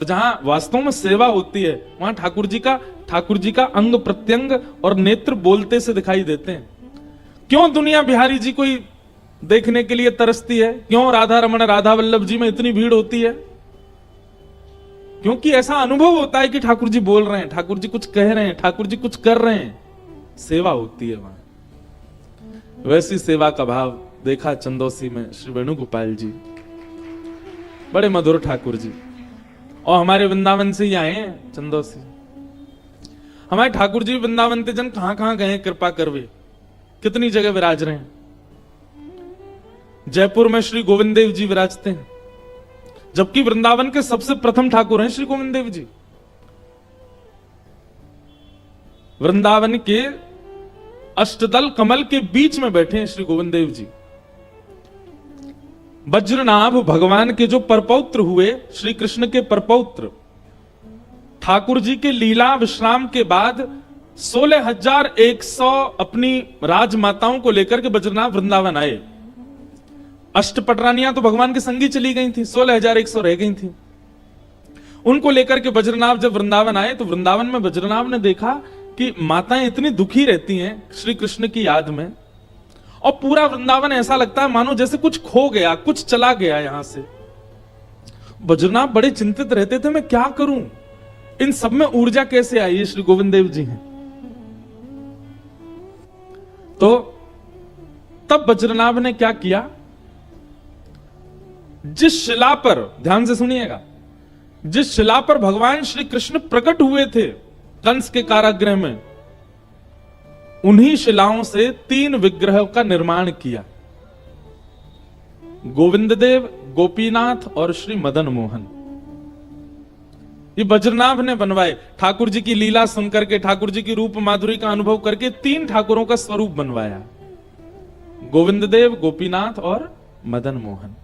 जहां वास्तव में सेवा होती है वहां ठाकुर जी का अंग प्रत्यंग और नेत्र बोलते से दिखाई देते हैं। क्यों दुनिया बिहारी जी को ही देखने के लिए तरसती है? क्यों राधा रमन राधा वल्लभ जी में इतनी भीड़ होती है? क्योंकि ऐसा अनुभव होता है कि ठाकुर जी बोल रहे हैं, ठाकुर जी कुछ कह रहे हैं, ठाकुर जी कुछ कर रहे हैं, सेवा होती है वहां। वैसी सेवा का भाव देखा चंदौसी में श्री वेणुगोपाल जी, बड़े मधुर ठाकुर जी, और हमारे वृंदावन से ही आए हैं चंदौसी। हमारे ठाकुर जी वृंदावन के जन कहां कहां गए, कृपा करवे, कितनी जगह विराज रहे हैं। जयपुर में श्री गोविंद देव जी विराजते हैं, जबकि वृंदावन के सबसे प्रथम ठाकुर हैं श्री गोविंद देव जी। वृंदावन के अष्टदल कमल के बीच में बैठे हैं श्री गोविंद देव जी। वज्रनाभ भगवान के जो परपौत्र हुए, श्री कृष्ण के परपौत्र, ठाकुर जी के लीला विश्राम के बाद 16,100 अपनी राजमाताओं को लेकर के वज्रनाभ वृंदावन आए। अष्टपटरानियां तो भगवान के संगी चली गई थी, 16,100 रह गई थी। उनको लेकर के वज्रनाभ जब वृंदावन आए तो वृंदावन में वज्रनाभ ने देखा कि माताएं इतनी दुखी रहती हैं श्री कृष्ण की याद में, और पूरा वृंदावन ऐसा लगता है मानो जैसे कुछ खो गया, कुछ चला गया यहां से। वज्रनाभ बड़े चिंतित रहते थे, मैं क्या करूं, इन सब में ऊर्जा कैसे आई? ये श्री गोविंद देव जी हैं। तो तब वज्रनाभ ने क्या किया, जिस शिला पर, ध्यान से सुनिएगा, जिस शिला पर भगवान श्री कृष्ण प्रकट हुए थे कंस के कारागृह में, उन्हीं शिलाओं से 3 विग्रहों का निर्माण किया। गोविंद देव, गोपीनाथ और श्री मदन मोहन। ये वज्रनाभ ने बनवाए। ठाकुर जी की लीला सुनकर के, ठाकुर जी की रूप माधुरी का अनुभव करके 3 ठाकुरों का स्वरूप बनवाया, गोविंद देव, गोपीनाथ और मदन मोहन।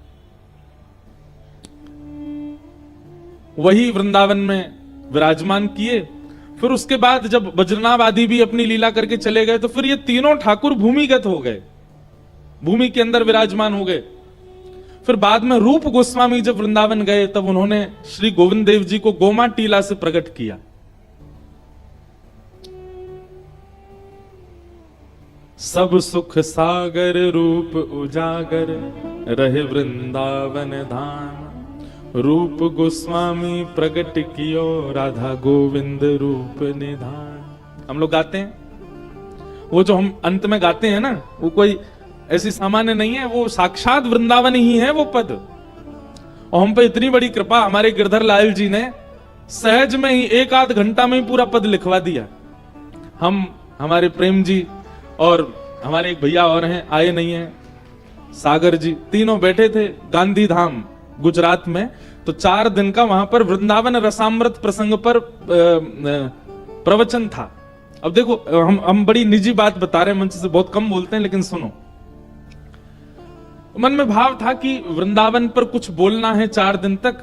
वही वृंदावन में विराजमान किए। फिर उसके बाद जब वज्रनाभ आदि भी अपनी लीला करके चले गए तो फिर ये तीनों ठाकुर भूमिगत हो गए, भूमि के अंदर विराजमान हो गए। फिर बाद में रूप गोस्वामी जब वृंदावन गए तब उन्होंने श्री गोविंद देव जी को गोमा टीला से प्रकट किया। सब सुख सागर रूप उजागर रहे वृंदावन धाम, रूप गोस्वामी प्रकट कियो राधा गोविंद रूप निधान। हम लोग गाते हैं, वो जो हम अंत में गाते हैं ना, वो कोई ऐसी सामान्य नहीं है, वो साक्षात वृंदावन ही है वो पद। और हम पे इतनी बड़ी कृपा हमारे गिरधर लाल जी ने सहज में ही 1 आध घंटा में ही पूरा पद लिखवा दिया। हम, हमारे प्रेम जी और हमारे एक भैया और हैं, आए नहीं हैं, सागर जी, तीनों बैठे थे गांधी धाम गुजरात में। तो 4 दिन का वहां पर वृंदावन रसामृत प्रसंग पर प्रवचन था। अब देखो, हम बड़ी निजी बात बता रहे हैं, मंच से बहुत कम बोलते हैं, लेकिन सुनो। मन में भाव था कि वृंदावन पर कुछ बोलना है 4 दिन तक।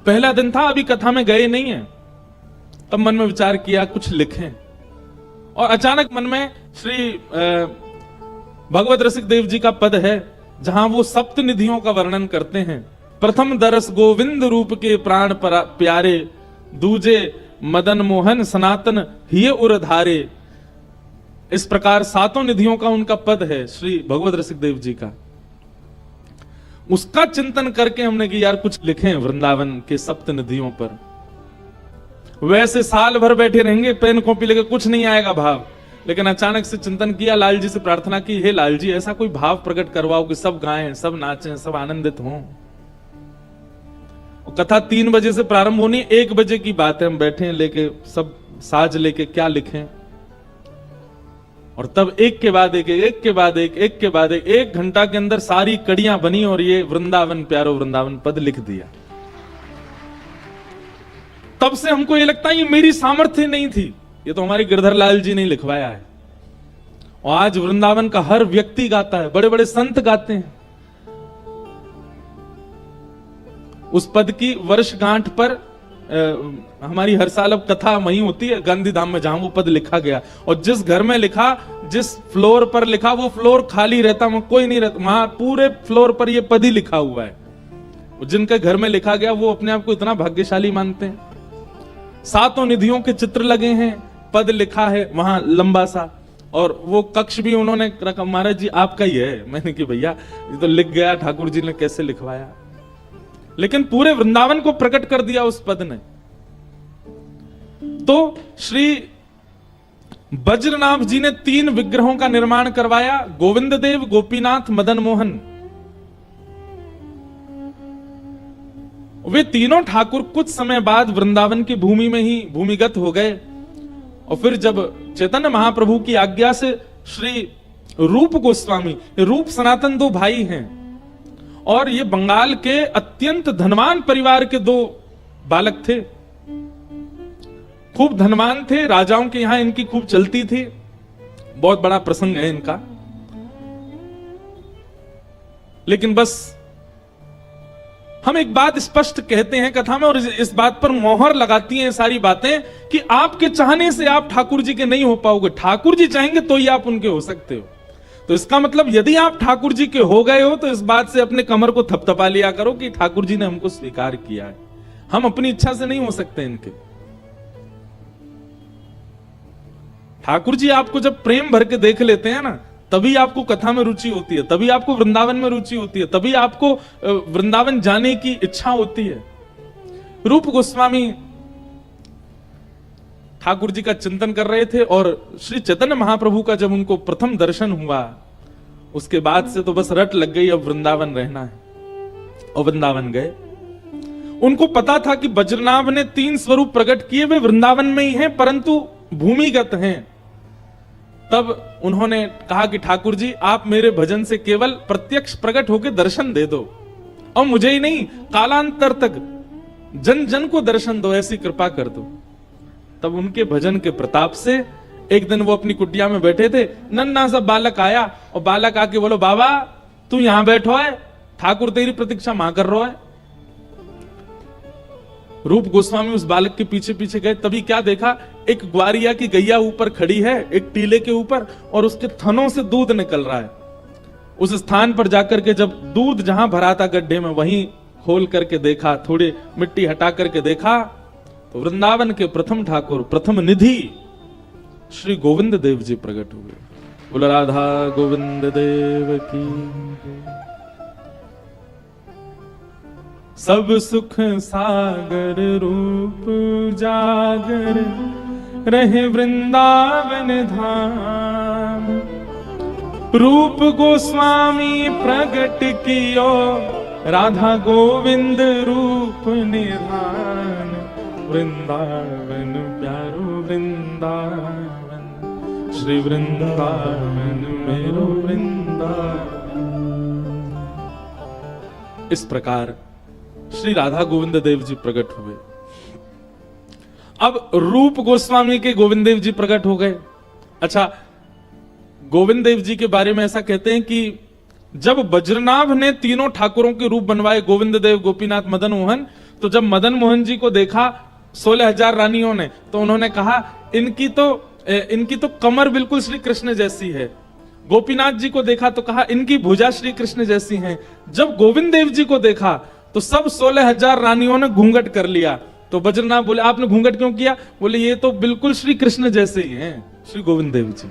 पहला दिन था, अभी कथा में गए नहीं है, तब मन में विचार किया कुछ लिखें। और अचानक मन में श्री भगवत रसिक देव जी का पद है जहां वो सप्त निधियों का वर्णन करते हैं। प्रथम दरस गोविंद रूप के प्राण प्यारे, दूजे मदन मोहन सनातन हिय उरधारे। इस प्रकार 7 निधियों का उनका पद है श्री भगवत रसिक देव जी का। उसका चिंतन करके हमने कि यार कुछ लिखें वृंदावन के सप्त निधियों पर। वैसे साल भर बैठे रहेंगे पेन कॉपी लेकर, कुछ नहीं आएगा भाव। लेकिन अचानक से चिंतन किया, लाल जी से प्रार्थना की, हे लाल जी ऐसा कोई भाव प्रकट करवाओ कि सब गाएं, सब नाचें, सब आनंदित हों। कथा 3 बजे से प्रारंभ होनी, 1 बजे की बात है, हम बैठे हैं लेके सब साज लेके, क्या लिखें। और तब एक के बाद एक, एक के बाद एक, एक के बाद एक, 1 घंटा के अंदर सारी कड़ियां बनी और ये वृंदावन प्यारो वृंदावन पद लिख दिया। तब से हमको ये लगता है ये मेरी सामर्थ्य नहीं थी, ये तो हमारे गिरधर लाल जी ने लिखवाया है। और आज वृंदावन का हर व्यक्ति गाता है, बड़े बड़े संत गाते हैं। उस पद की वर्षगांठ पर हमारी हर साल अब कथा वहीं होती है गांधी धाम में जहां वो पद लिखा गया। और जिस घर में लिखा, जिस फ्लोर पर लिखा, वो फ्लोर खाली रहता, वहां कोई नहीं रहता, वहां पूरे फ्लोर पर ये पद ही लिखा हुआ है। जिनके घर में लिखा गया वो अपने आप को इतना भाग्यशाली मानते हैं। 7 निधियों के चित्र लगे हैं, पद लिखा है वहां लंबा सा, और वो कक्ष भी उन्होंने रखा। महाराज जी आपका ही है। मैंने कि भैया ये तो लिख गया, ठाकुर जी ने कैसे लिखवाया, लेकिन पूरे वृंदावन को प्रकट कर दिया उस पद ने। तो श्री वज्रनाभ जी ने 3 विग्रहों का निर्माण करवाया, गोविंद देव, गोपीनाथ, मदन मोहन। वे तीनों ठाकुर कुछ समय बाद वृंदावन की भूमि में ही भूमिगत हो गए। और फिर जब चैतन्य महाप्रभु की आज्ञा से श्री रूप गोस्वामी, रूप सनातन 2 भाई हैं, और ये बंगाल के अत्यंत धनवान परिवार के 2 बालक थे, खूब धनवान थे, राजाओं के यहां इनकी खूब चलती थी। बहुत बड़ा प्रसंग है इनका। लेकिन बस हम एक बात स्पष्ट कहते हैं कथा में, और इस बात पर मोहर लगाती हैं सारी बातें कि आपके चाहने से आप ठाकुर जी के नहीं हो पाओगे। ठाकुर जी चाहेंगे तो ही आप उनके हो सकते हो। तो इसका मतलब यदि आप ठाकुर जी के हो गए हो तो इस बात से अपने कमर को थपथपा लिया करो कि ठाकुर जी ने हमको स्वीकार किया है। हम अपनी इच्छा से नहीं हो सकते इनके। ठाकुर जी आपको जब प्रेम भर के देख लेते हैं ना, तभी आपको कथा में रुचि होती है, तभी आपको वृंदावन में रुचि होती है, तभी आपको वृंदावन जाने की इच्छा होती है। रूप गोस्वामी ठाकुर जी का चिंतन कर रहे थे, और श्री चैतन्य महाप्रभु का जब उनको प्रथम दर्शन हुआ, उसके बाद से तो बस रट लग गई, अब वृंदावन रहना है, और वृंदावन गए। उनको पता था कि वज्रनाभ ने 3 स्वरूप प्रकट किए, वे वृंदावन में ही हैं, परंतु भूमिगत हैं। तब उन्होंने कहा कि ठाकुर जी आप मेरे भजन से केवल प्रत्यक्ष प्रकट होकर दर्शन दे दो, और मुझे ही नहीं कालांतर तक जन जन को दर्शन दो, ऐसी कृपा कर दो। तब उनके भजन के प्रताप से एक दिन वो अपनी कुटिया में बैठे थे, नन्ना सा बालक आया, और बालक आके बोलो बाबा तू यहां बैठो है, ठाकुर तेरी प्रतीक्षा मां कर रहा है। रूप गोस्वामी उस बालक के पीछे पीछे गए, तभी क्या देखा, एक ग्वारिया की गैया ऊपर खड़ी है एक टीले के ऊपर, और उसके थनों से दूध निकल रहा है। उस स्थान पर जाकर के जब दूध जहां भरा था गड्ढे में, वहीं खोल करके देखा, थोड़ी मिट्टी हटा करके देखा, तो वृंदावन के प्रथम ठाकुर, प्रथम निधि श्री गोविंद देव जी प्रकट हुए। बोल राधा गोविंद देव की। सब सुख सागर रूप जागर रहे वृंदावन धाम। रूप गोस्वामी प्रगट कियो राधा गोविंद रूप निधान। वृंदावन प्यारो वृंदावन, श्री वृंदावन मेरो वृंदावन। इस प्रकार श्री राधा गोविंद देव जी प्रकट हुए। अब रूप गोस्वामी के गोविंद देव जी प्रकट हो गए। अच्छा, गोविंद देव जी के बारे में ऐसा कहते हैं कि जब वज्रनाभ ने 3 ठाकुरों के रूप बनवाए, गोविंद देव, गोपीनाथ, मदन मोहन, तो जब मदन मोहन जी को देखा 16,000 रानियों ने, तो उन्होंने कहा इनकी तो कमर बिल्कुल श्री कृष्ण जैसी है। गोपीनाथ जी को देखा तो कहा इनकी भुजा श्री कृष्ण जैसी है। जब गोविंद देव जी को देखा तो सब 16,000 रानियों ने घूंघट कर लिया। तो वज्रनाभ बोले आपने घूंघट क्यों किया? बोले ये तो बिल्कुल श्री कृष्ण जैसे ही हैं श्री गोविंद देव जी।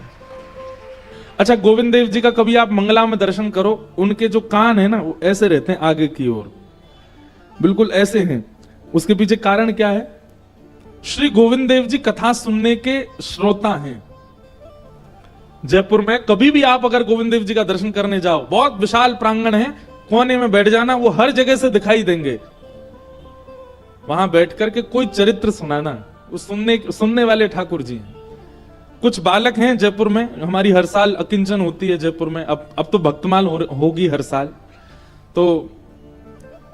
अच्छा, गोविंद देव जी का कभी आप मंगला में दर्शन करो, उनके जो कान है ना वो ऐसे रहते हैं आगे की ओर, बिल्कुल ऐसे हैं। उसके पीछे कारण क्या है? श्री गोविंद देव जी कथा सुनने के श्रोता हैं। जयपुर में कभी भी आप अगर गोविंद देव जी का दर्शन करने जाओ, बहुत विशाल प्रांगण है, कोने में बैठ जाना, वो हर जगह से दिखाई देंगे। वहां बैठ करके कोई चरित्र सुनाना, वो सुनने वाले ठाकुर जी हैं। कुछ बालक हैं जयपुर में, हमारी हर साल अकिंचन होती है जयपुर में, अब तो भक्तमाल होगी हर साल। तो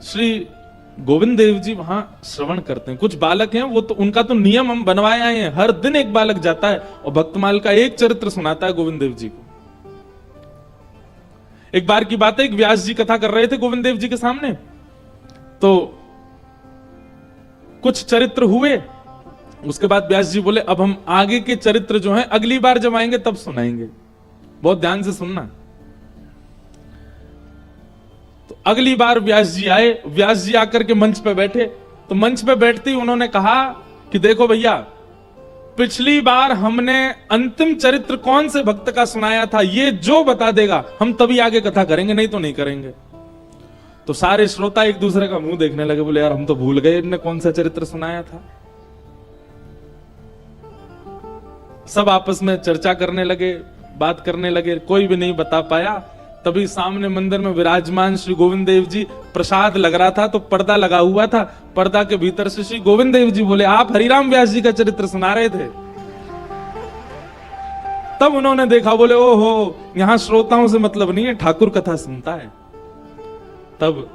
श्री गोविंद देव जी वहां श्रवण करते हैं। कुछ बालक हैं, वो तो उनका तो नियम हम बनवाए आए हैं, हर दिन एक बालक जाता है और भक्तमाल का एक चरित्र सुनाता है गोविंद देव जी को। एक बार की बात है, एक व्यास जी कथा कर रहे थे गोविंद देव जी के सामने, तो कुछ चरित्र हुए। उसके बाद व्यास जी बोले अब हम आगे के चरित्र जो हैं अगली बार जब आएंगे तब सुनाएंगे, बहुत ध्यान से सुनना। तो अगली बार व्यास जी आए, व्यास जी आकर के मंच पे बैठे, तो मंच पे बैठते ही उन्होंने कहा कि देखो भैया, पिछली बार हमने अंतिम चरित्र कौन से भक्त का सुनाया था, ये जो बता देगा हम तभी आगे कथा करेंगे, नहीं तो नहीं करेंगे। तो सारे श्रोता एक दूसरे का मुंह देखने लगे, बोले यार हम तो भूल गए इनने कौन सा चरित्र सुनाया था। सब आपस में चर्चा करने लगे, बात करने लगे, कोई भी नहीं बता पाया। तभी सामने मंदिर में विराजमान श्री गोविंद देव जी, प्रसाद लग रहा था तो पर्दा लगा हुआ था, पर्दा के भीतर से श्री गोविंद देव जी बोले, आप हरिराम व्यास जी का चरित्र सुना रहे थे। तब उन्होंने देखा, बोले ओहो, यहां श्रोताओं से मतलब नहीं है, ठाकुर कथा सुनता है। तब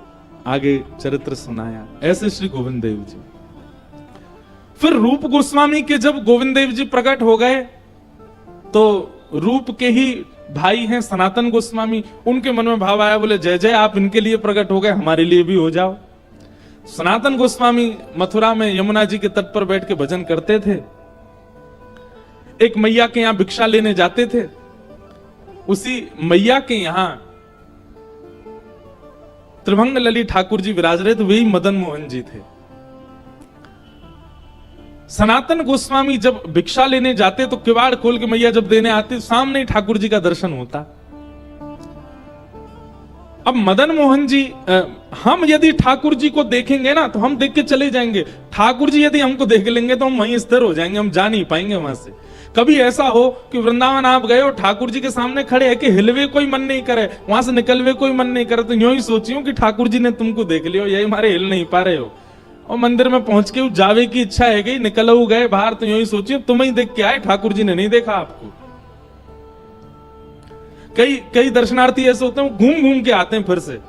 आगे चरित्र सुनाया। ऐसे श्री गोविंद देव जी। फिर रूप गोस्वामी के जब गोविंद देव जी प्रकट हो गए, तो रूप के ही भाई हैं सनातन गोस्वामी, उनके मन में भाव आया, बोले जय जय, आप इनके लिए प्रकट हो गए, हमारे लिए भी हो जाओ। सनातन गोस्वामी मथुरा में यमुना जी के तट पर बैठ के भजन करते थे। एक मैया के यहां भिक्षा लेने जाते थे। उसी मैया के यहां त्रिभंग लली ठाकुर जी विराज रहे थे, वही मदन मोहन जी थे। सनातन गोस्वामी जब भिक्षा लेने जाते तो किवाड़ खोल के मैया जब देने आते, सामने ही ठाकुर जी का दर्शन होता। अब मदन मोहन जी, हम यदि ठाकुर जी को देखेंगे ना तो हम देख के चले जाएंगे, ठाकुर जी यदि हमको देख लेंगे तो हम वहीं स्थिर हो जाएंगे, हम जा नहीं पाएंगे वहां से। कभी ऐसा हो कि वृंदावन आप गए और ठाकुर जी के सामने खड़े है कि हिलवे कोई मन नहीं करे, वहां से निकलवे कोई मन नहीं करे, तो यूं ही सोचियो कि ठाकुर जी ने तुमको देख लियो, यही हमारे हिल नहीं पा रहे हो, और मंदिर में पहुंच के जावे की इच्छा है गई, निकल गए बाहर, तो यूं ही सोचिए तुम ही देख के आए, ठाकुर जी ने नहीं देखा आपको। कई दर्शनार्थी ऐसे होते हैं, घूम घूम के आते हैं, फिर से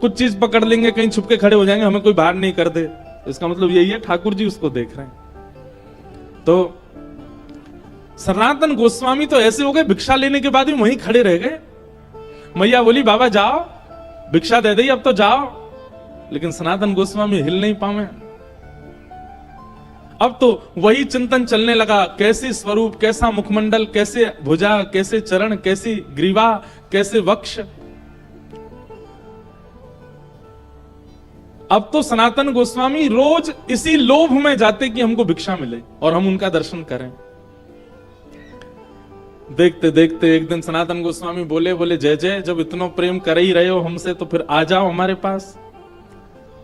कुछ चीज पकड़ लेंगे, कहीं छुप के खड़े हो जाएंगे, हमें कोई बाहर नहीं कर दे, इसका मतलब यही है ठाकुर जी उसको देख रहे हैं। तो सनातन गोस्वामी तो ऐसे हो गए, भिक्षा लेने के बाद भी वहीं खड़े रह गए। मैया बोली बाबा जाओ, भिक्षा दे दी, अब तो जाओ, लेकिन सनातन गोस्वामी हिल नहीं पावे। अब तो वही चिंतन चलने लगा, कैसे स्वरूप, कैसा मुखमंडल, कैसे भुजा, कैसे चरण, कैसी ग्रीवा, कैसे वक्ष। अब तो सनातन गोस्वामी रोज इसी लोभ में जाते कि हमको भिक्षा मिले और हम उनका दर्शन करें। देखते देखते एक दिन सनातन गोस्वामी बोले जय जय, जब इतना प्रेम कर ही रहे हो हमसे तो फिर आ जाओ हमारे पास।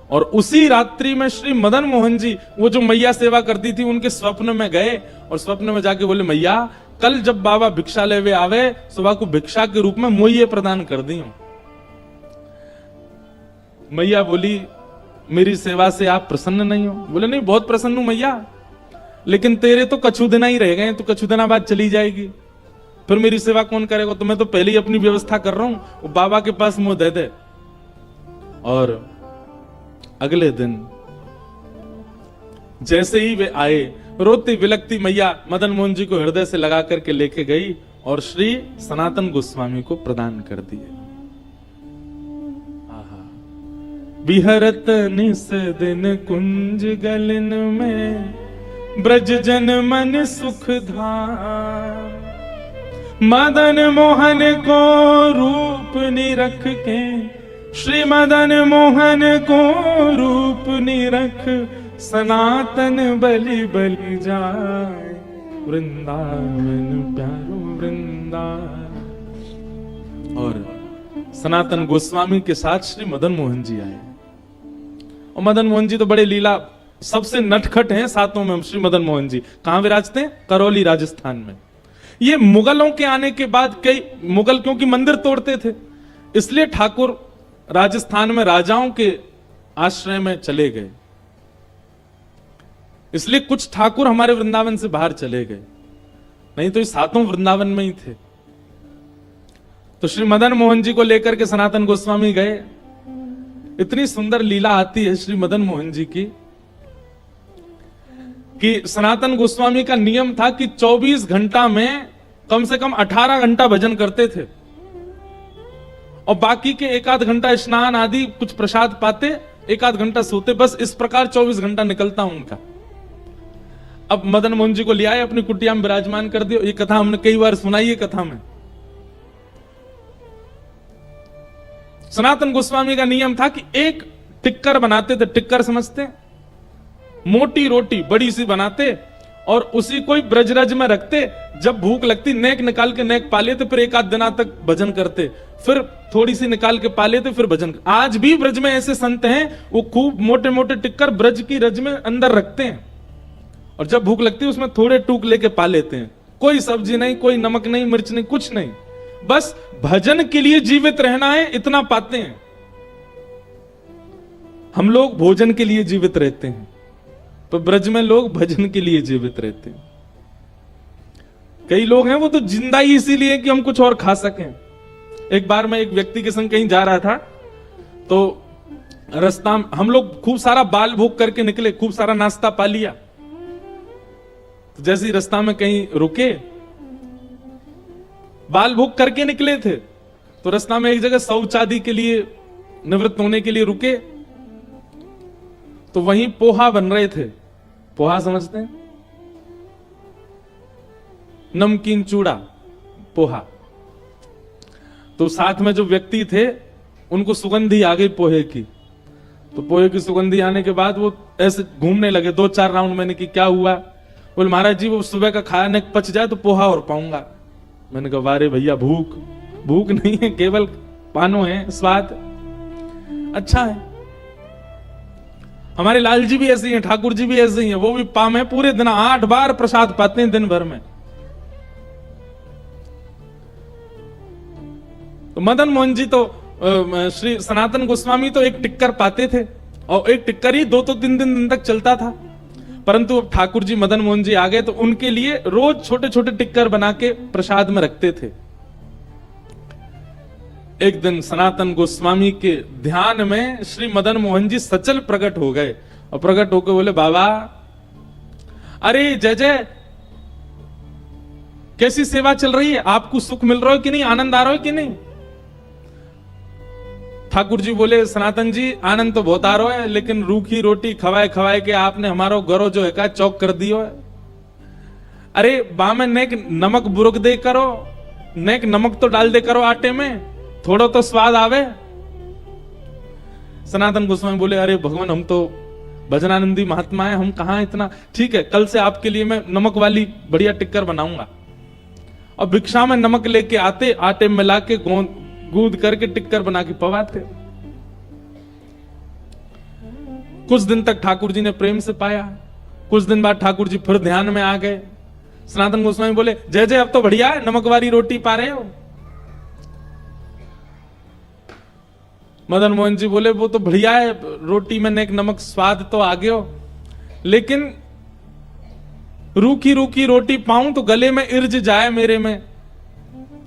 और उसी रात्रि में श्री मदन मोहन जी, वो जो मैया सेवा करती थी, उनके स्वप्न में गए और स्वप्न में जाके बोले, मैया कल जब बाबा भिक्षा लेवे आवे, सुबह को भिक्षा के रूप में मोइये प्रदान कर दी हूं। मैया बोली, मेरी सेवा से आप प्रसन्न नहीं हो? बोले नहीं, बहुत प्रसन्न हूं मैया, लेकिन तेरे तो कछु दिन ही रह गए, तो कछु दिना बाद चली जाएगी, फिर मेरी सेवा कौन करेगा? तो मैं तो पहले ही अपनी व्यवस्था कर रहा हूं, वो बाबा के पास मुंह दे दे। और अगले दिन जैसे ही वे आए, रोती विलकती मैया मदन मोहन जी को हृदय से लगा करके लेके गई और श्री सनातन गोस्वामी को प्रदान कर दिए। बिहरत निस दिन कुंज गलन में, ब्रज जन मन सुख धाम, मदन मोहन को रूप निरख के, श्री मदन मोहन को रूप निरख, सनातन बलि बलि जाए, वृंदावन प्यारो वृंदावन। और सनातन गोस्वामी के साथ श्री मदन मोहन जी आए, और मदन मोहन जी तो बड़े लीला, सबसे नटखट हैं सातों में श्री मदन मोहन जी। कहां विराजते हैं? करौली राजस्थान में। ये मुगलों के आने के बाद, कई मुगल क्योंकि मंदिर तोड़ते थे, इसलिए ठाकुर राजस्थान में राजाओं के आश्रय में चले गए, इसलिए कुछ ठाकुर हमारे वृंदावन से बाहर चले गए, नहीं तो ये सातों वृंदावन में ही थे। तो श्री मदन मोहन जी को लेकर के सनातन गोस्वामी गए। इतनी सुंदर लीला आती है श्री मदन मोहन जी की कि सनातन गोस्वामी का नियम था कि 24 घंटा में कम से कम 18 घंटा भजन करते थे, और बाकी के एक आध घंटा स्नान आदि कुछ प्रसाद पाते, एक आध घंटा सोते, बस इस प्रकार 24 घंटा निकलता उनका। अब मदन मोहन जी को ले आए, अपनी कुटिया में विराजमान कर दिया। ये कथा हमने कई बार सुनाई है, कथा में सनातन गोस्वामी का नियम था कि एक टिक्कर बनाते थे, टिक्कर समझते हैं, मोटी रोटी बड़ी सी बनाते और उसी को ब्रजरज में रखते। जब भूख लगती नेक निकाल के नेक पा लेते, फिर एक आध दिना तक भजन करते, फिर थोड़ी सी निकाल के पा लेते, फिर भजन। आज भी ब्रज में ऐसे संत हैं, वो खूब मोटे मोटे टिक्कर ब्रज की रज में अंदर रखते हैं और जब भूख लगती है उसमें थोड़े टूक लेके पा लेते हैं। कोई सब्जी नहीं, कोई नमक नहीं, मिर्च नहीं, कुछ नहीं, बस भजन के लिए जीवित रहना है, इतना पाते हैं। हम लोग भोजन के लिए जीवित रहते हैं, तो ब्रज में लोग भजन के लिए जीवित रहते हैं। कई लोग हैं वो तो जिंदा ही इसीलिए कि हम कुछ और खा सकें। एक बार मैं एक व्यक्ति के संग कहीं जा रहा था, तो रास्ता में हम लोग खूब सारा बाल भोग करके निकले, खूब सारा नाश्ता पा लिया। तो जैसे ही रास्ता में कहीं रुके, बाल भोग करके निकले थे, तो रास्ता में एक जगह शौच आदि के लिए निवृत्त होने के लिए रुके, तो वहीं पोहा बन रहे थे। पोहा समझते हैं? नमकीन चूड़ा पोहा। तो साथ में जो व्यक्ति थे उनको सुगंधी आ गई पोहे की, तो पोहे की सुगंधी आने के बाद वो ऐसे घूमने लगे 2-4 राउंड। मैंने कि क्या हुआ? बोले महाराज जी वो सुबह का खाने पच जाए तो पोहा और पाऊंगा। मैंने कहा वारे भैया, भूख नहीं है, केवल पानो है, स्वाद अच्छा है। हमारे लाल जी भी ऐसे ही हैं, ठाकुर जी भी ऐसे ही हैं, वो भी पाम है, पूरे दिन 8 बार प्रसाद पाते हैं दिन भर में। तो मदन मोहन जी तो श्री सनातन गोस्वामी तो एक टिक्कर पाते थे और एक टिक्कर ही 2-3 दिन तक चलता था। परंतु अब ठाकुर जी मदन मोहन जी आ गए तो उनके लिए रोज छोटे छोटे टिक्कर बना के प्रसाद में रखते थे। एक दिन सनातन गोस्वामी के ध्यान में श्री मदन मोहन जी सचल प्रकट हो गए और प्रकट होकर बोले बाबा, अरे जय जय, कैसी सेवा चल रही है? आपको सुख मिल रहा है कि नहीं? आनंद आ रहा है कि नहीं? ठाकुर जी बोले सनातन जी आनंद तो बहुत आ रहा है, लेकिन रूखी रोटी खवाए खवाए के आपने हमारा गौरव जो है का चौक कर दियो है। अरे बामे नेक नमक बुरक दे करो, नेक नमक तो डाल दे करो आटे में, थोड़ा तो स्वाद आवे। सनातन गोस्वामी बोले अरे भगवान, हम तो भजनानंदी महात्मा है, हम कहां इतना। ठीक है, कल से आपके लिए मैं नमक वाली बढ़िया टिक्कर बनाऊंगा। और भिक्षा में नमक लेके आते, आटे मिला के गूंद करके टिक्कर बना के पवाते। कुछ दिन तक ठाकुर जी ने प्रेम से पाया। कुछ दिन बाद ठाकुर जी फिर ध्यान में आ गए। सनातन गोस्वामी बोले जय जय, अब तो बढ़िया है, नमक वाली रोटी पा रहे हो। मदन मोहन जी बोले वो तो बढ़िया है, रोटी में नेक नमक स्वाद तो आ गया, लेकिन रूखी रूखी रोटी पाऊं तो गले में इर्ज जाए मेरे में,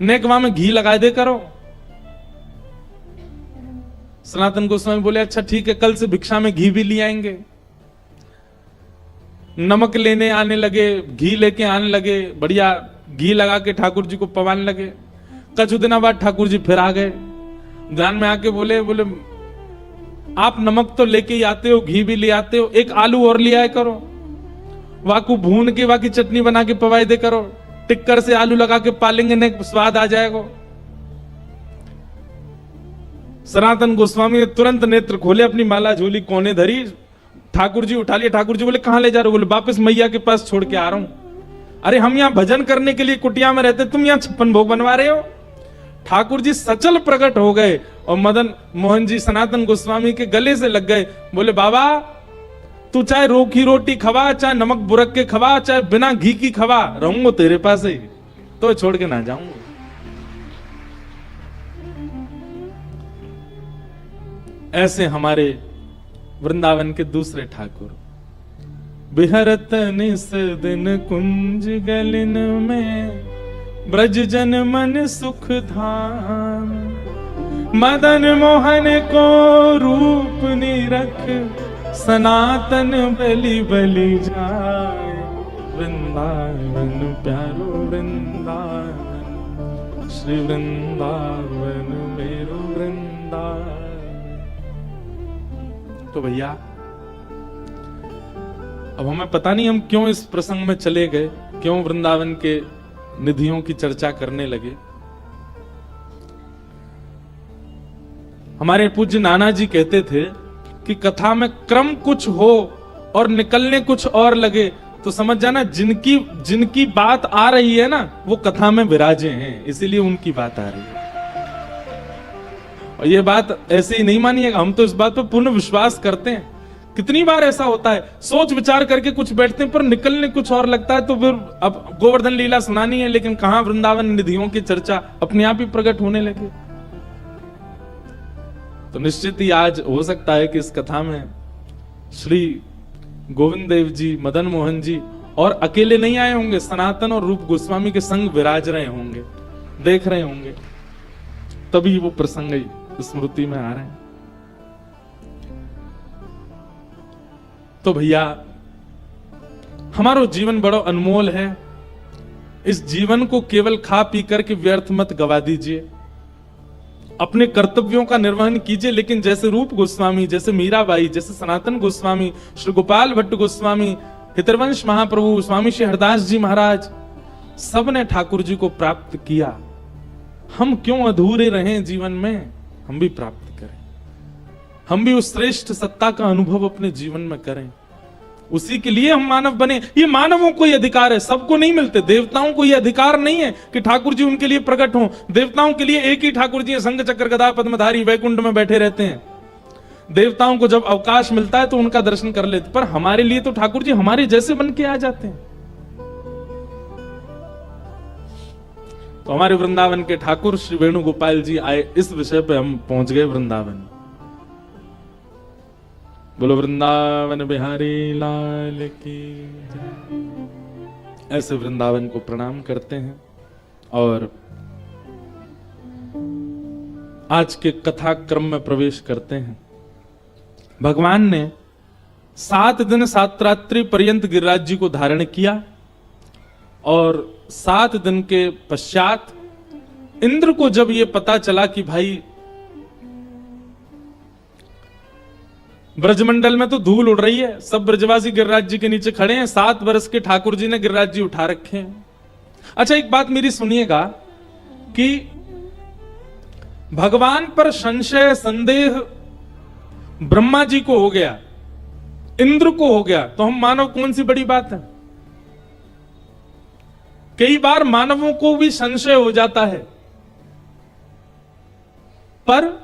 नेकवा में घी लगा दे करो। सनातन गोस्वामी बोले अच्छा ठीक है, कल से भिक्षा में घी भी ले आएंगे। नमक लेने आने लगे, घी लेके आने लगे, बढ़िया घी लगा के ठाकुर जी को पवाने लगे। कुछ दिनों बाद ठाकुर जी फिर आ गए, ध्यान में आके बोले आप नमक तो लेके ही आते हो, घी भी ले आते हो, एक आलू और ले आए करो, वाकू भून के वाकी चटनी बना के पवाई दे करो, टिक्कर से आलू लगा के पालेंगे ने स्वाद आ जाएगा। सनातन गोस्वामी ने तुरंत नेत्र खोले, अपनी माला झोली कोने धरी, ठाकुर जी उठा लिया। ठाकुर जी बोले कहां ले जा रहे हो? बोले वापस मैया के पास छोड़ के आ रहा हूं। अरे हम यहां भजन करने के लिए कुटिया में रहते, तुम यहां 56 भोग बनवा रहे हो। ठाकुर जी सचल प्रकट हो गए और मदन मोहन जी सनातन गोस्वामी के गले से लग गए। बोले बाबा, तू चाहे रूखी रोटी खवा, चाहे नमक बुरक के खवा, चाहे बिना घी की खवा, रहूंगा तेरे पास ही, तो छोड़ के ना जाऊंगा। ऐसे हमारे वृंदावन के दूसरे ठाकुर, बिहरत निस दिन कुंज गलिन में, ब्रज जन मन सुख धाम, मदन मोहन को रूप निरख, सनातन बलि बलि जाए, वृंदावन प्यारो वृंदावन, श्री वृंदावन मेरो वृंदावन। तो भैया अब हमें पता नहीं हम क्यों इस प्रसंग में चले गए, क्यों वृंदावन के निधियों की चर्चा करने लगे। हमारे पूज्य नाना जी कहते थे कि कथा में क्रम कुछ हो और निकलने कुछ और लगे तो समझ जाना जिनकी बात आ रही है ना वो कथा में विराजे हैं, इसीलिए उनकी बात आ रही है। और ये बात ऐसे ही नहीं मानिएगा, हम तो इस बात पर पूर्ण विश्वास करते हैं। कितनी बार ऐसा होता है, सोच विचार करके कुछ बैठते हैं पर निकलने कुछ और लगता है, तो फिर अब गोवर्धन लीला सुनानी है लेकिन कहां वृंदावन निधियों की चर्चा अपने आप ही प्रकट होने लगे। तो निश्चित ही आज हो सकता है कि इस कथा में श्री गोविंद देव जी, मदन मोहन जी और अकेले नहीं आए होंगे, सनातन और रूप गोस्वामी के संग विराज रहे होंगे, देख रहे होंगे, तभी वो प्रसंग स्मृति में आ रहे हैं। तो भैया हमारा जीवन बड़ा अनमोल है, इस जीवन को केवल खा पी करके व्यर्थ मत गवा दीजिए, अपने कर्तव्यों का निर्वहन कीजिए। लेकिन जैसे रूप गोस्वामी, जैसे मीराबाई, जैसे सनातन गोस्वामी, श्री गोपाल भट्ट गोस्वामी, हितरवंश महाप्रभु, स्वामी श्री हरदास जी महाराज, सबने ठाकुर जी को प्राप्त किया। हम क्यों अधूरे रहें जीवन में, हम भी प्राप्त करें, हम भी उस श्रेष्ठ सत्ता का अनुभव अपने जीवन में करें। उसी के लिए हम मानव बने। ये मानवों को ये अधिकार है, सबको नहीं मिलते। देवताओं को ये अधिकार नहीं है कि ठाकुर जी उनके लिए प्रकट हों। देवताओं के लिए एक ही ठाकुर जी शंख चक्र गदा पद्मधारी वैकुंठ में बैठे रहते हैं। देवताओं को जब अवकाश मिलता है तो उनका दर्शन कर लेते, पर हमारे लिए तो ठाकुर जी हमारे जैसे बन के आ जाते हैं। तो हमारे वृंदावन के ठाकुर श्री वेणुगोपाल जी आए, इस विषय पे हम पहुंच गए वृंदावन। बोलो वृंदावन बिहारी लाल की जय। ऐसे वृंदावन को प्रणाम करते हैं और आज के कथा क्रम में प्रवेश करते हैं। भगवान ने 7 दिन 7 रात्रि पर्यंत गिरिराज जी को धारण किया और 7 दिन के पश्चात इंद्र को जब यह पता चला कि भाई ब्रजमंडल में तो धूल उड़ रही है, सब ब्रजवासी गिरिराज जी के नीचे खड़े हैं, 7 वर्ष के ठाकुर जी ने गिरिराज जी उठा रखे हैं। अच्छा एक बात मेरी सुनिएगा कि भगवान पर संशय संदेह ब्रह्मा जी को हो गया, इंद्र को हो गया, तो हम मानव कौन सी बड़ी बात है। कई बार मानवों को भी संशय हो जाता है, पर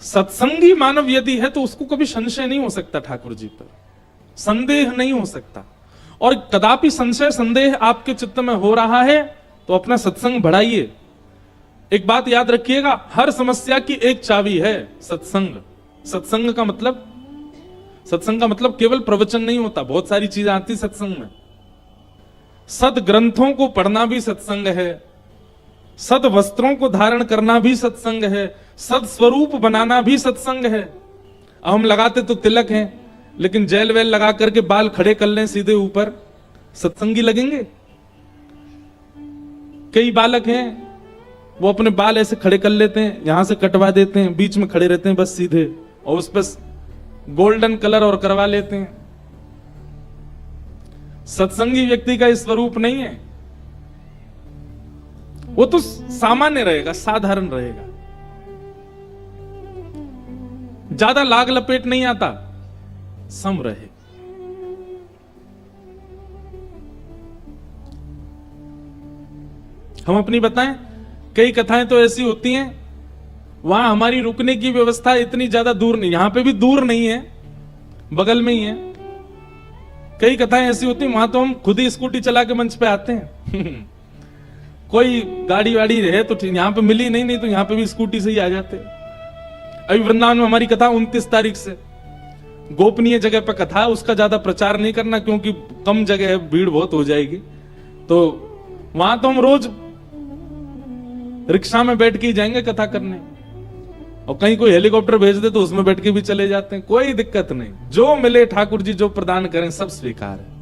सत्संगी मानव यदि है तो उसको कभी संशय नहीं हो सकता, ठाकुर जी पर संदेह नहीं हो सकता। और कदापि संशय संदेह आपके चित्त में हो रहा है तो अपना सत्संग बढ़ाइए। एक बात याद रखिएगा, हर समस्या की एक चाबी है, सत्संग। सत्संग का मतलब केवल प्रवचन नहीं होता, बहुत सारी चीजें आती सत्संग में। सद ग्रंथों को पढ़ना भी सत्संग है, सद वस्त्रों को धारण करना भी सत्संग है, सद स्वरूप बनाना भी सत्संग है। हम लगाते तो तिलक हैं, लेकिन जेल वेल लगा करके बाल खड़े कर लें सीधे ऊपर, सत्संगी लगेंगे? कई बालक हैं वो अपने बाल ऐसे खड़े कर लेते हैं, यहां से कटवा देते हैं, बीच में खड़े रहते हैं बस सीधे, और उस पर गोल्डन कलर और करवा लेते हैं। सत्संगी व्यक्ति का इस स्वरूप नहीं है, वो तो सामान्य रहेगा, साधारण रहेगा, ज्यादा लाग लपेट नहीं आता, सम रहे। हम अपनी बताएं, कई कथाएं तो ऐसी होती हैं वहां हमारी रुकने की व्यवस्था इतनी ज्यादा दूर नहीं, यहां पे भी दूर नहीं है, बगल में ही है। कई कथाएं ऐसी होती हैं वहां तो हम खुद ही स्कूटी चला के मंच पे आते हैं कोई गाड़ी वाड़ी है तो यहां पे मिली नहीं तो यहां पे भी स्कूटी से ही आ जाते। अभी वृंदावन में हमारी कथा 29 तारीख से, गोपनीय जगह पर कथा, उसका ज्यादा प्रचार नहीं करना क्योंकि कम जगह है, भीड़ बहुत हो जाएगी। तो वहां तो हम रोज रिक्शा में बैठ के ही जाएंगे कथा करने, और कहीं कोई हेलीकॉप्टर भेज दे तो उसमें बैठ के भी चले जाते हैं, कोई दिक्कत नहीं। जो मिले ठाकुर जी जो प्रदान करें सब स्वीकार है।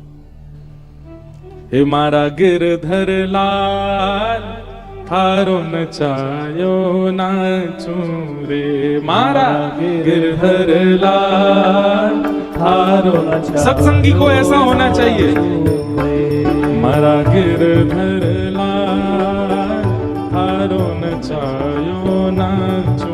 हे मारा गिरधर लाल थारो नचायो नाचू रे, मारा गिरधर लाल थारो नचायो। सत्संगी को ऐसा होना चाहिए, मारा गिरधर लाल थारो नचायो नाचू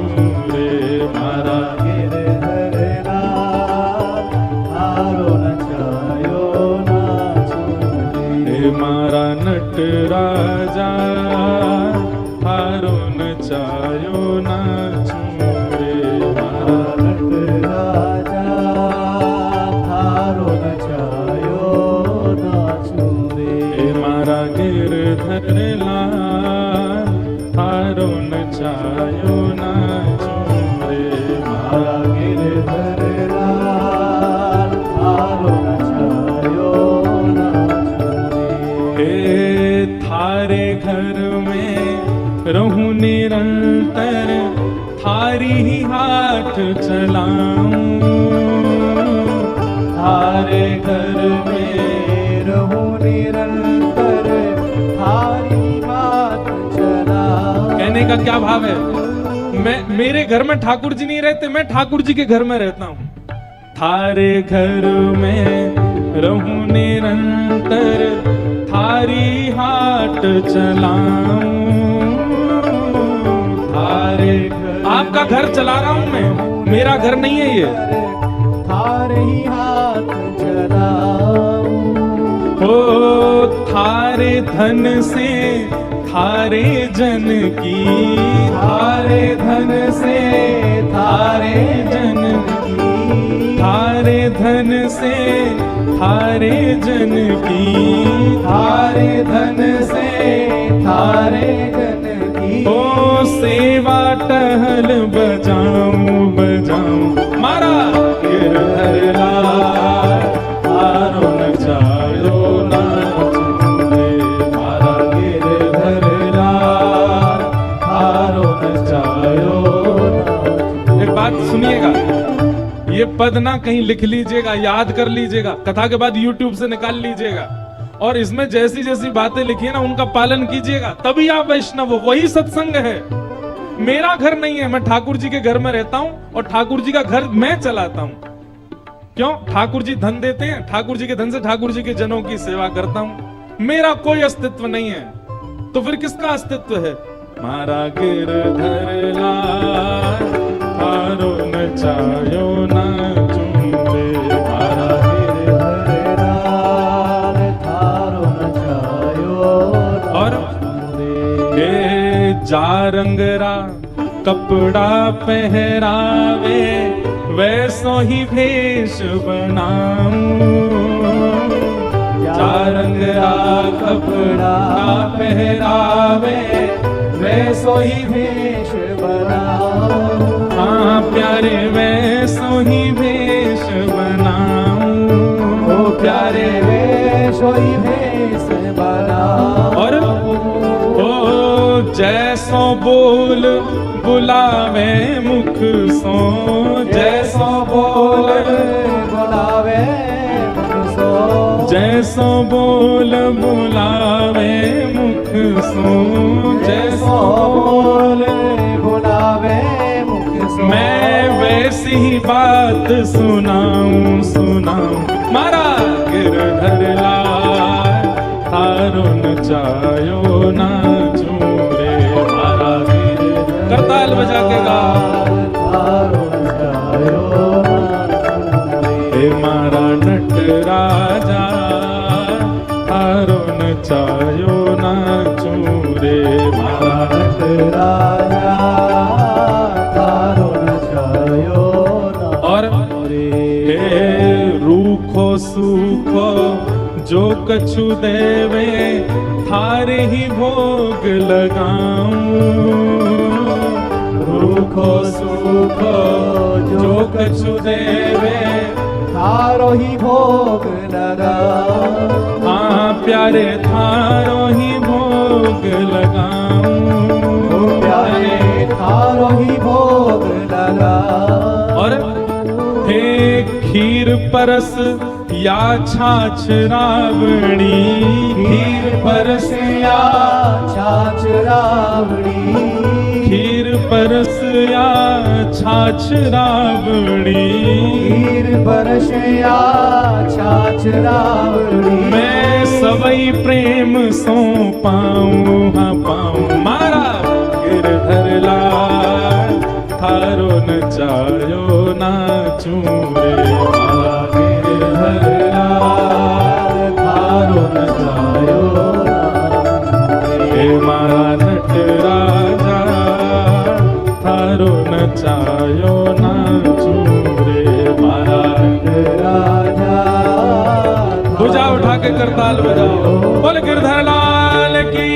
नटराजा थारो नचायो नाचूं रे मारा नटराजा थारो नचायो नाचूं रे मारा गिरधर लाल थारो नचायो नाचूं रे मारा गिरधर लाल थारो नचायो नाचूं रे थारे घर में रहूं निरंतर थारी ही हाथ चलाऊं थारे घर में रहूं निरंतर थारी बात चला। कहने का क्या भाव है? मेरे घर में ठाकुर जी नहीं रहते, मैं ठाकुर जी के घर में रहता हूँ। थारे घर में रहूं निरंतर थारी हाथ चलाऊं थारे आपका घर चला रहा हूं मैं, मेरा घर नहीं है ये। थारे ही हाथ चलाऊं ओ थारे धन से थारे जन की, थारे धन से थारे जन की, थारे धन से थारे जन की, थारे धन से थारे जन की। ओ सेवा टहल बजाऊं बजाऊं मारा गिरधर लाल थारो नचायो नाचूं रे मारा गिरधर लाल थारो नचायो नाचूं। एक बात सुनिएगा, ये पद ना कहीं लिख लीजिएगा, याद कर लीजिएगा, कथा के बाद YouTube से निकाल लीजिएगा और इसमें जैसी जैसी बातें लिखी है ना उनका पालन कीजिएगा, तभी आप वैष्णव हो। वही सत्संग है। मेरा घर नहीं है, मैं ठाकुर जी के घर में रहता हूं और ठाकुर जी का घर मैं चलाता हूं। क्यों? ठाकुर जी धन देते हैं, ठाकुर जी के धन से ठाकुर जी के जनों की सेवा करता हूं। मेरा कोई अस्तित्व नहीं है, तो फिर किसका अस्तित्व है? मारा गिरधर लाल थारो नचायो नाचूं रे मारा गिरधर लाल थारो नचायो और जा रंगरा कपड़ा पहरावे वैसो ही भेष बनाऊं जा रंगरा कपड़ा पहरावे वैसो ही भेष बनाऊं हाँ प्यारे वैसो ही भेष बनाऊं ओ प्यारे वैसो ही भेष बनाऊं और ओ जैसो बोल बुलावे मुख सो जैसो बोल बुलावे मुख सो जैसो बोल बुलावे मुख सो जैसो बोल बुलावे मुख सो मैं वैसी ही बात सुनाऊं सुनाऊं मारा गिरधर लाल थारो नचायो नाचूं रे मारा गिरधर करताल बजा के गा थारो नचायो नाचूं हे मारा नटराजा थारो नचायो नाचूं रे मारा नटराजा थारो नचायो और हे रूखो सूखो जो कछु देवे थारे ही भोग लगाऊं रूखो सूखो जो कछु देवे थारो ही भोग लगाऊं हाँ प्यारे थारो ही भोग लगाऊं प्यारे थारो ही भोग लगाऊं और हे खीर परस या छाछ रावणी खीर परस या छाछ रावणी खीर परस या छाछ रावणी खीर परस या छाछ रावणी मैं सवई प्रेम सो पाऊं हाँ पाऊं मारा गिरधर लाल थारो नचायो नाचूं रे मारा गिरधर लाल थारो नचायो के करताल बजाओ। बोल गिरधर लाल की।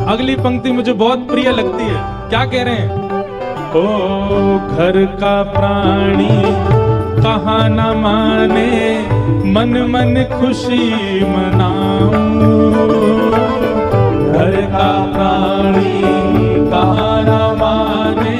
अगली पंक्ति मुझे बहुत प्रिय लगती है। क्या कह रहे हैं? ओ घर का प्राणी कहाँ न माने, मन मन खुशी मनाऊं। घर का प्राणी कहाँ न माने,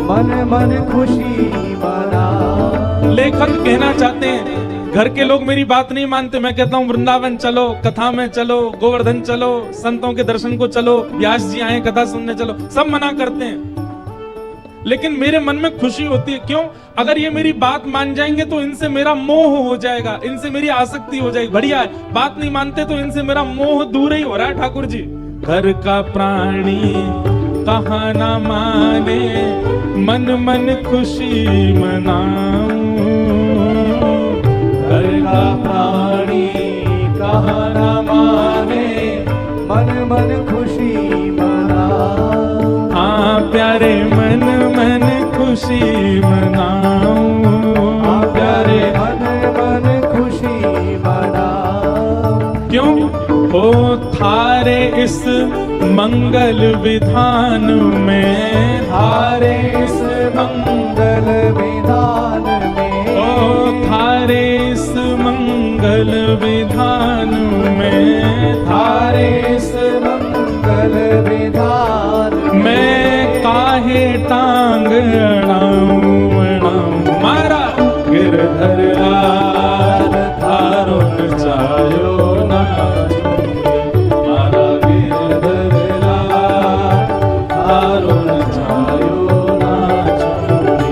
मन मन खुशी मनाऊं। लेखक कहना चाहते हैं घर के लोग मेरी बात नहीं मानते, मैं कहता हूँ वृंदावन चलो, कथा में चलो, गोवर्धन चलो, संतों के दर्शन को चलो, व्यास जी आए कथा सुनने चलो, सब मना करते हैं। लेकिन मेरे मन में खुशी होती है। क्यों? अगर ये मेरी बात मान जाएंगे तो इनसे मेरा मोह हो जाएगा, इनसे मेरी आसक्ति हो जाएगी। बढ़िया है, बात नहीं मानते तो इनसे मेरा मोह दूर ही हो रहा है। ठाकुर जी घर का प्राणी कहाँ न माने, मन मन खुशी मनाऊं। घर का प्राणी कहाँ न माने, मन मन खुशी मनाऊं। हाँ प्यारे मन मन खुशी मनाऊं। हाँ प्यारे मन मन खुशी मनाऊं। क्यों? ओ थारे इस मंगल विधान में, थारे इस मंगल विधान में, ओ थारे इस मंगल विधान में, थारे इस मंगल विधान मैं काहे टांग अड़ाऊं अड़ाऊं। मारा गिरधर लाल थारो नचायो ना, मारा गिरधर लाल थारो नचायो ना छोड़ी,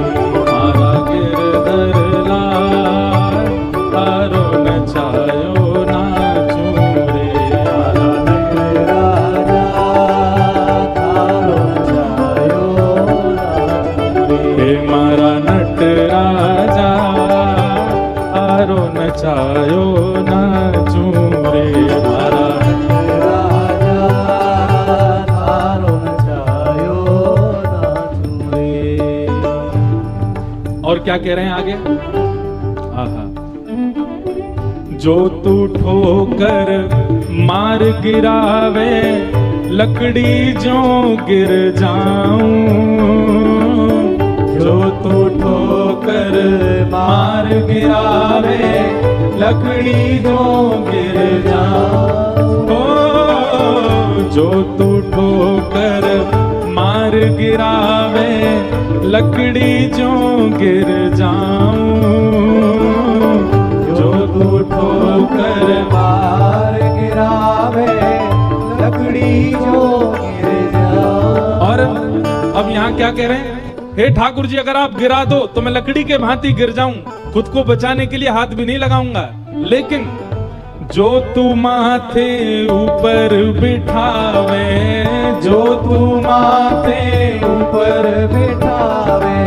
मारा गिरधर लाल थारो नचायो ना छोड़े। मारा नट राजा थारो नचायो ना छोड़े। हे मारा नट राजा थारो नचायो ना छोड़े। और क्या कह रहे हैं आगे? आहा। जो तू ठोकर मार गिरावे, लकड़ी जो गिर जाऊं। जो तू ठोकर मार गिरावे, लकड़ी जो गिर जाऊं। जो तू ठोकर मार गिरावे, लकड़ी जो गिर जाऊं। जो तू ठोकर मार गिरावे, लकड़ी जो गिर जाऊं। और अब यहाँ क्या कह रहे हैं? हे ठाकुर जी अगर आप गिरा दो तो मैं लकड़ी के भांति गिर जाऊं, खुद को बचाने के लिए हाथ भी नहीं लगाऊंगा। लेकिन जो तू माथे ऊपर बिठावे, जो तू माथे ऊपर बिठावे,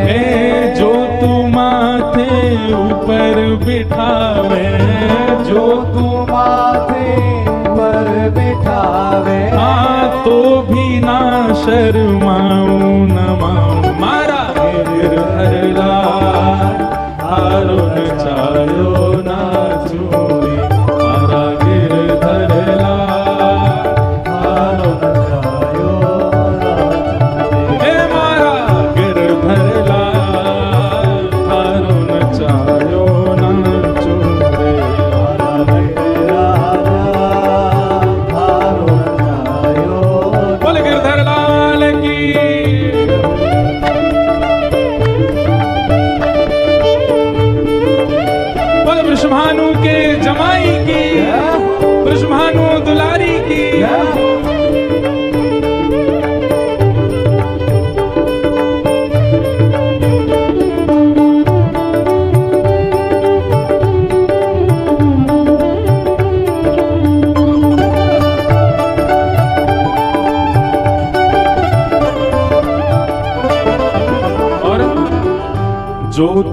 जो तू माथे ऊपर बिठावे, जो तू माथे ऊपर बिठावे, हाँ तो भी ना शर्माऊं न माऊं। मारा गिरधर लाल थारो नचायो ना छोड़े, मारा गिरधर लाल थारो नचायो ना छोड़े। हे मारा गिरधर लाल थारो नचायो ना छोड़े, राजा थारो नचायो। बोल गिरधर लाल की। वृषभानु के जमाई की, वृषभानु दुलारी की।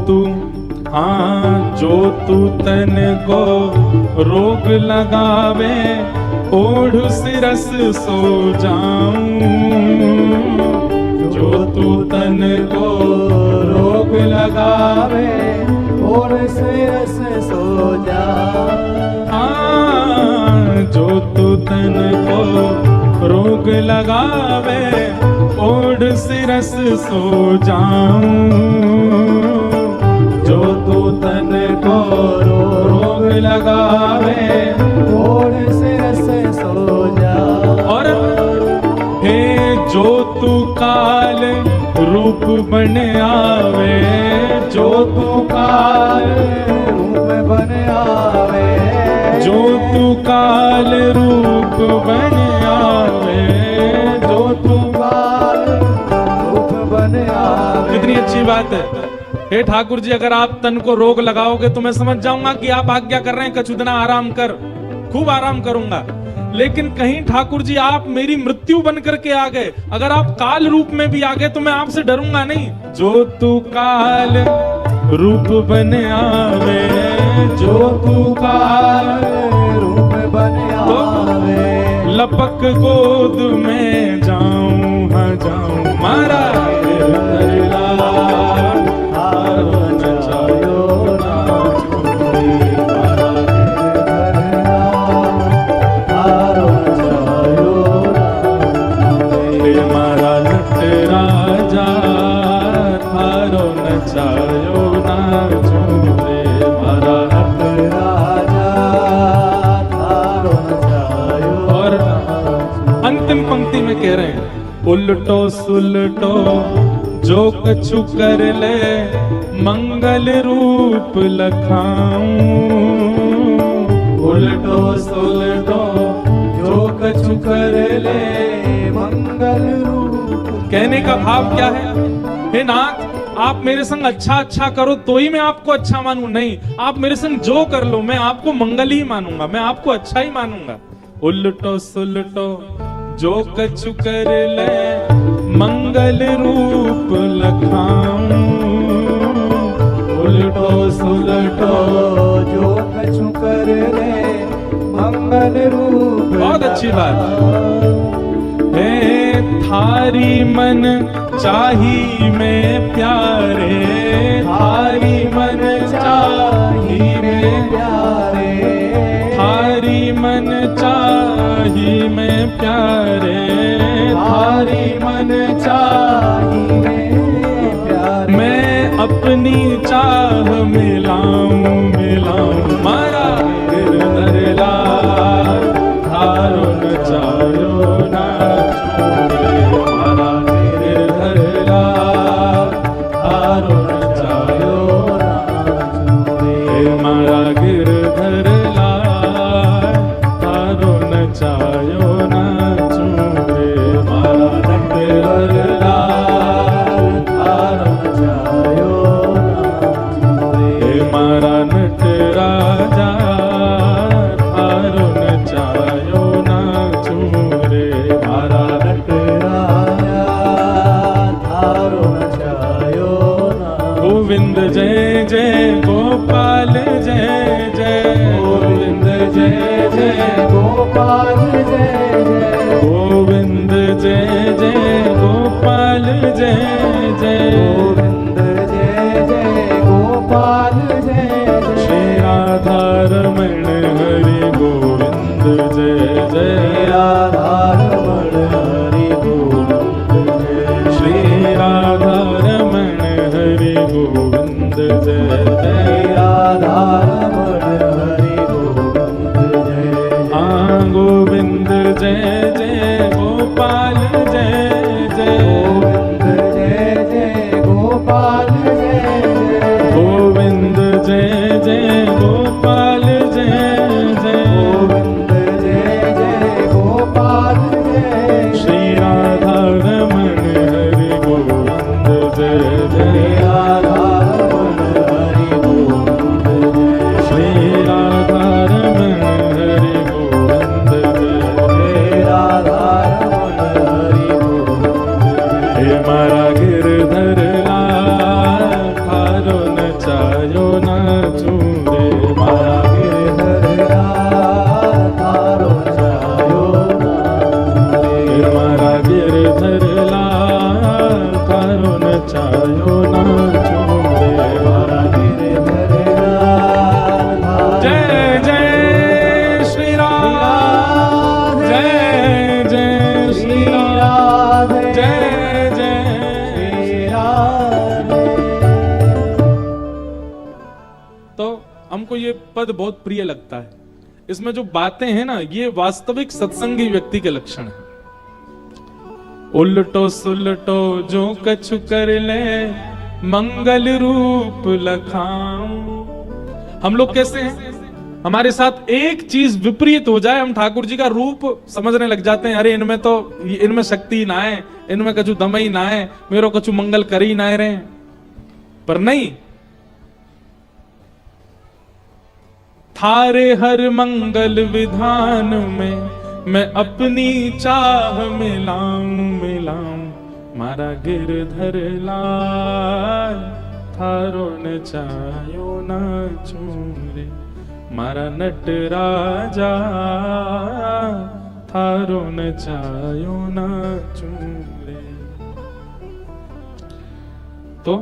तू हाँ जो तू तन को रोग लगावे ओढ़ सिरस सो जाऊं। जो तू तन को रोग लगावे और सिरस सो जा। जो तू तन को रोग लगावे ओढ़ सिरस सो जाऊं। जो तू तन को रोग लगावे और सिरस सो जा। और हे जो तू काल रूप बन आवे, जो तू काल रूप बन आवे, जो तू काल रूप बन आवे, जो तू काल रूप बन आवे। कितनी अच्छी बात है। हे ठाकुर जी, अगर आप तन को रोग लगाओगे तो मैं समझ जाऊंगा कि आप आज्ञा कर रहे हैं कछुदना आराम कर, खूब आराम करूंगा। लेकिन कहीं ठाकुर जी आप मेरी मृत्यु बन करके आ गए, अगर आप काल रूप में भी आ गए तो मैं आपसे डरूंगा नहीं। जो तू काल रूप बन आवे, जो तू काल रूप बन आवे, लपक गोद में जाऊं हाँ जाऊं। मारा कह रहे हैं उल्टो सुलटो जो कछु कर ले मंगल रूप लखाऊं। उल्टो सुलटो जो कछु कर ले मंगल रूप। कहने का भाव क्या है? हे नाथ, आप मेरे संग अच्छा करो तो ही मैं आपको अच्छा मानूं, नहीं आप मेरे संग जो कर लो मैं आपको मंगल ही मानूंगा, मैं आपको अच्छा ही मानूंगा। उल्टो सुलटो जो कछु कर ले मंगल रूप लखाऊं। उल्टो सुलटो जो कछु कर ले मंगल रूप। बहुत अच्छी बात है। थारी मन चाही में प्यारे, थारी मन चाही में प्यारे, थारी मन चाही में प्यारे, थारी मन चाही में प्यारे। मैं अपनी चाह मिलाऊं मिलाऊं। मारा गिरधर लाल थारो न चायो ना छोड़े। मारा गिरधर लाल थारो न चायो ना छोड़े। मारा गिरधर लाल थारो न चायो ना छोड़े। मारा गिरधर लाल थारो न चायो ना छोड़े। मारा नट राजा थारो न चायो ना छोड़े। मारा नट राजा थारो न चायो ना। गोविंद जय जय गोपाल जय जय। गोविंद जय जय गोपाल जय जय। गोविंद जय जय गोपाल जय जय। गोविंद जय जय गोपाल जय जय। श्री राधा रमण हरि गोविंद जय जय। राधा रमण हरि गोविंद जय। श्री राधा रमण हरि गोविंद जय जय। राधा रमण हरि गोविंद जय। हाँ गोविंद जय जय गोपाल जय जय। गोविंद जय जय गोपाल जय जय। गोविंद जय जय गोपाल जय जय। गोविंद जय जय गोपाल जय। श्री राधा रमण हरि गोविंद जय जय। राधा रमण हरि गोविंद जय। श्री राधा रमण हरि गोविंद जय। राधा रमण हरि गोविंद जय। हे मारा गिरधर लाल थारो न नाचूं रे मारा गिरधर लाल तारो नचायो नाचूं रे मारा गिरधर लाल तारो नचायो नाचूं रे मारा गिरधर लाल जय जय श्री राम जय जय श्री राम जय जय श्री राम। तो हमको ये पद बहुत प्रिय लगता है। इसमें जो बातें हैं ना, ये वास्तविक सत्संगी व्यक्ति के लक्षण है। उल्टो सुलटो जो कछु कर ले मंगल रूप लखाऊं। हम लोग कैसे हैं, हमारे साथ एक चीज विपरीत हो जाए, हम ठाकुर जी का रूप समझने लग जाते हैं। अरे इनमें तो इनमें शक्ति ना है, इनमें कछु दम ही ना है, मेरो कछु मंगल कर ही ना रहे। पर नहीं, थारे हर मंगल विधान में मैं अपनी चाह मिलाऊं मारा गिरधर लाल थारो नचायो नाचूं रे मारा नटराजा थारो नचायो नाचूं रे। तो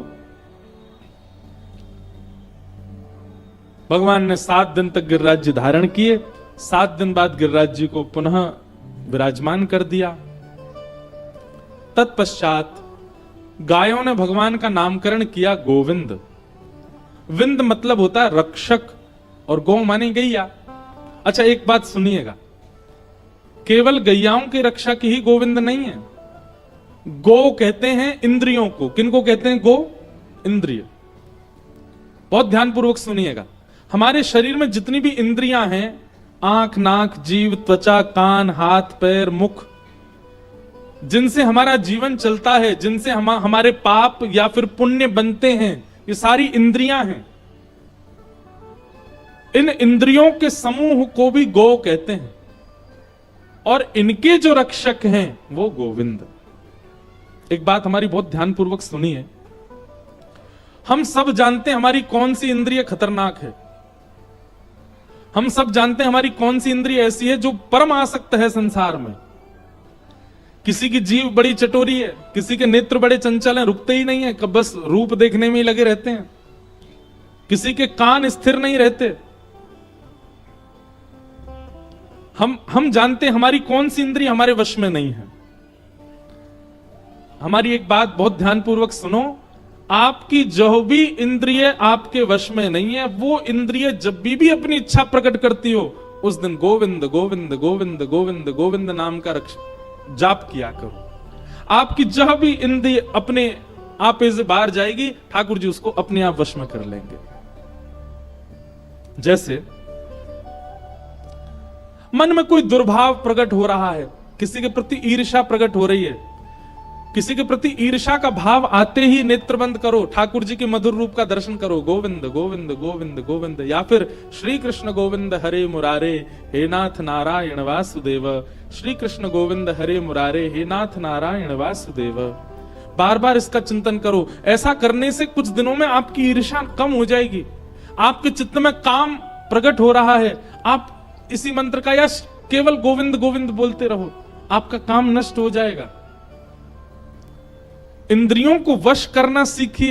भगवान ने 7 दिन तक गिरिराज जी धारण किए। 7 दिन बाद गिरिराज जी को पुनः विराजमान कर दिया। तत्पश्चात गायों ने भगवान का नामकरण किया गोविंद। विंद मतलब होता है रक्षक और गौ मानी गैया। अच्छा एक बात सुनिएगा, केवल गैयाओं की रक्षा की ही गोविंद नहीं है। गो कहते हैं इंद्रियों को। किनको कहते हैं? गो इंद्रिय। बहुत ध्यानपूर्वक सुनिएगा। हमारे शरीर में जितनी भी इंद्रियां हैं, आंख, नाक, जीभ, त्वचा, कान, हाथ, पैर, मुख, जिनसे हमारा जीवन चलता है, जिनसे हमारे पाप या फिर पुण्य बनते हैं, ये सारी इंद्रियां हैं। इन इंद्रियों के समूह को भी गो कहते हैं और इनके जो रक्षक हैं वो गोविंद। एक बात हमारी बहुत ध्यानपूर्वक सुनिए। हम सब जानते हैं हमारी कौन सी इंद्रिय खतरनाक है। हम सब जानते हैं हमारी कौन सी इंद्रिय ऐसी है जो परम आसक्त है संसार में। किसी की जीभ बड़ी चटोरी है, किसी के नेत्र बड़े चंचल हैं, रुकते ही नहीं है, कब बस रूप देखने में ही लगे रहते हैं। किसी के कान स्थिर नहीं रहते। हम जानते हैं हमारी कौन सी इंद्रिय हमारे वश में नहीं है। हमारी एक बात बहुत ध्यानपूर्वक सुनो, आपकी जो भी इंद्रिय आपके वश में नहीं है, वो इंद्रिय जब भी अपनी इच्छा प्रकट करती हो, उस दिन गोविंद गोविंद गोविंद गोविंद गोविंद नाम का जाप किया करो। आपकी जह भी इंद्रिय अपने आप से बाहर जाएगी, ठाकुर जी उसको अपने आप वश में कर लेंगे। जैसे मन में कोई दुर्भाव प्रकट हो रहा है, किसी के प्रति ईर्ष्या प्रकट हो रही है, किसी के प्रति ईर्ष्या का भाव आते ही नेत्र बंद करो, ठाकुर जी के मधुर रूप का दर्शन करो, गोविंद गोविंद गोविंद गोविंद। या फिर श्री कृष्ण गोविंद हरे मुरारे हे नाथ नारायण वासुदेव, श्री कृष्ण गोविंद हरे मुरारे हे नाथ नारायण वासुदेव। बार बार इसका चिंतन करो। ऐसा करने से कुछ दिनों में आपकी ईर्ष्या कम हो जाएगी, आपके चित्त में काम प्रकट हो रहा है। आप इसी मंत्र का या केवल गोविंद गोविंद बोलते रहो, आपका काम नष्ट हो जाएगा। इंद्रियों को वश करना सीखिए।